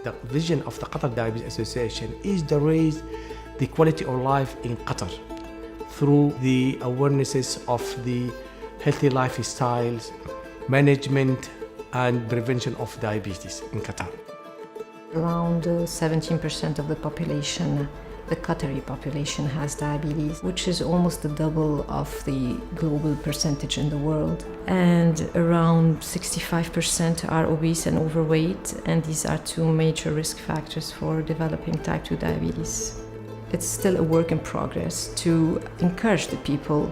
The vision of the Qatar Diabetes Association is to raise the quality of life in Qatar through the awarenesses of the healthy lifestyles, management and prevention of diabetes in Qatar. Around 17% of the population, the Qatari population, has diabetes, which is almost the double of the global percentage in the world. And around 65% are obese and overweight, and these are two major risk factors for developing type 2 diabetes. It's still a work in progress to encourage the people,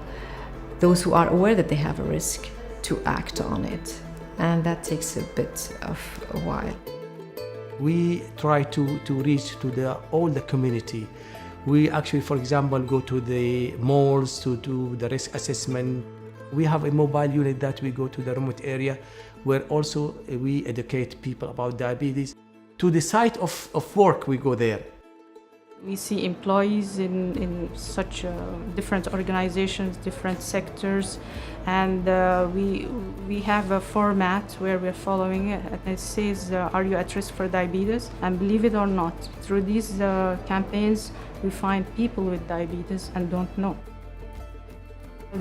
those who are aware that they have a risk, to act on it. And that takes a bit of a while. We try to reach to all the community. We actually, for example, go to the malls to do the risk assessment. We have a mobile unit that we go to the remote area where also we educate people about diabetes. To the site of work, we go there. We see employees in such different organizations, different sectors, and we have a format where we're following it. And it says, are you at risk for diabetes? And believe it or not, through these campaigns, we find people with diabetes and don't know.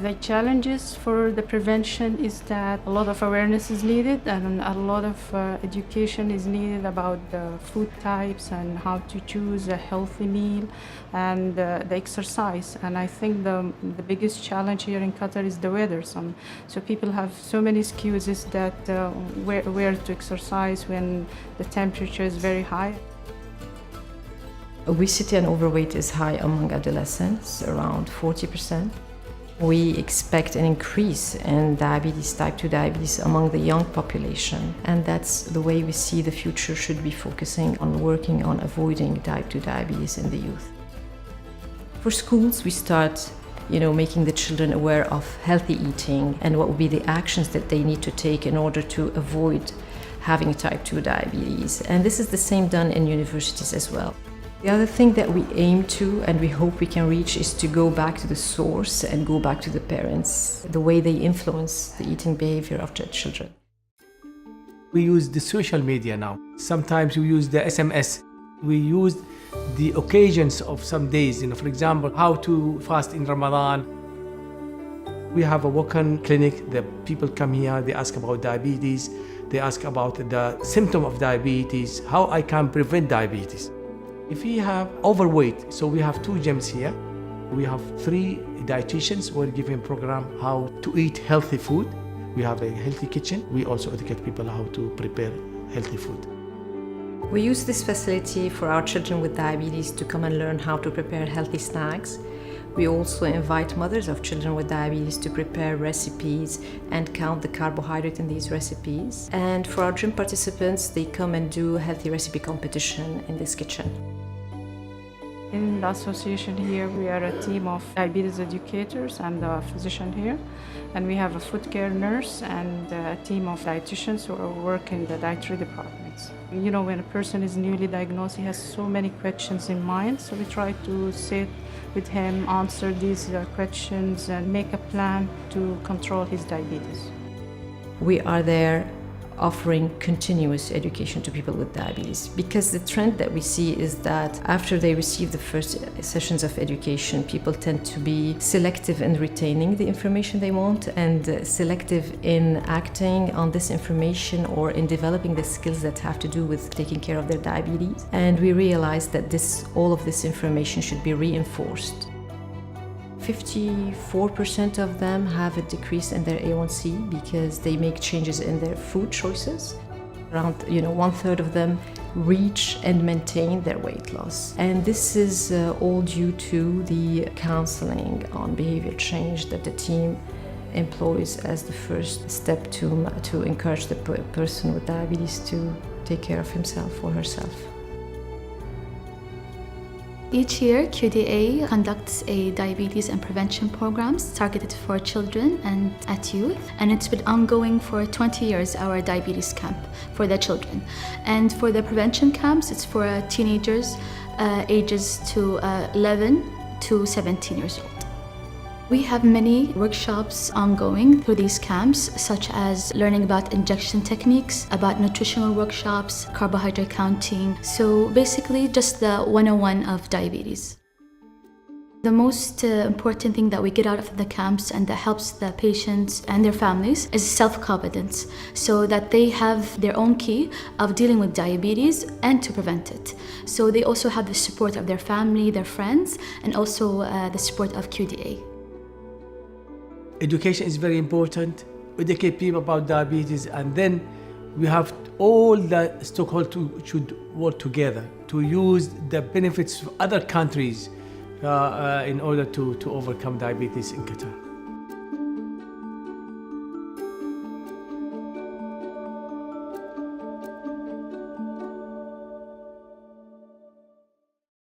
The challenges for the prevention is that a lot of awareness is needed and a lot of education is needed about the food types and how to choose a healthy meal and the exercise. And I think the biggest challenge here in Qatar is the weather. So people have so many excuses that where to exercise when the temperature is very high. Obesity and overweight is high among adolescents, around 40%. We expect an increase in diabetes, type 2 diabetes, among the young population, and that's the way we see the future should be focusing on working on avoiding type 2 diabetes in the youth. For schools, we start making the children aware of healthy eating and what would be the actions that they need to take in order to avoid having type 2 diabetes. And this is the same done in universities as well. The other thing that we aim to and we hope we can reach is to go back to the source and go back to the parents, the way they influence the eating behavior of their children. We use the social media now. Sometimes we use the SMS. We use the occasions of some days, for example, how to fast in Ramadan. We have a walk-in clinic. The people come here, they ask about diabetes. They ask about the symptom of diabetes, how I can prevent diabetes. If we have overweight, so we have 2 gyms here. We have 3 dietitians. We're giving program how to eat healthy food. We have a healthy kitchen. We also educate people how to prepare healthy food. We use this facility for our children with diabetes to come and learn how to prepare healthy snacks. We also invite mothers of children with diabetes to prepare recipes and count the carbohydrate in these recipes. And for our gym participants, they come and do a healthy recipe competition in this kitchen. In the association here, we are a team of diabetes educators and a physician here. And we have a food care nurse and a team of dietitians who work in the dietary departments. When a person is newly diagnosed, he has so many questions in mind. So we try to sit with him, answer these questions and make a plan to control his diabetes. We are there offering continuous education to people with diabetes because the trend that we see is that after they receive the first sessions of education, people tend to be selective in retaining the information they want and selective in acting on this information or in developing the skills that have to do with taking care of their diabetes. And we realize that all of this information should be reinforced. 54% of them have a decrease in their A1C because they make changes in their food choices. Around 1/3 of them reach and maintain their weight loss. And this is all due to the counseling on behavior change that the team employs as the first step to encourage the person with diabetes to take care of himself or herself. Each year, QDA conducts a diabetes and prevention programs targeted for children and at youth. And it's been ongoing for 20 years, our diabetes camp for the children. And for the prevention camps, it's for teenagers ages to 11 to 17 years old. We have many workshops ongoing through these camps, such as learning about injection techniques, about nutritional workshops, carbohydrate counting. So basically just the 101 of diabetes. The most important thing that we get out of the camps and that helps the patients and their families is self-confidence, so that they have their own key of dealing with diabetes and to prevent it. So they also have the support of their family, their friends, and also the support of QDA. Education is very important. Educate people about diabetes, and then we have all the stakeholders should work together to use the benefits of other countries in order to overcome diabetes in Qatar.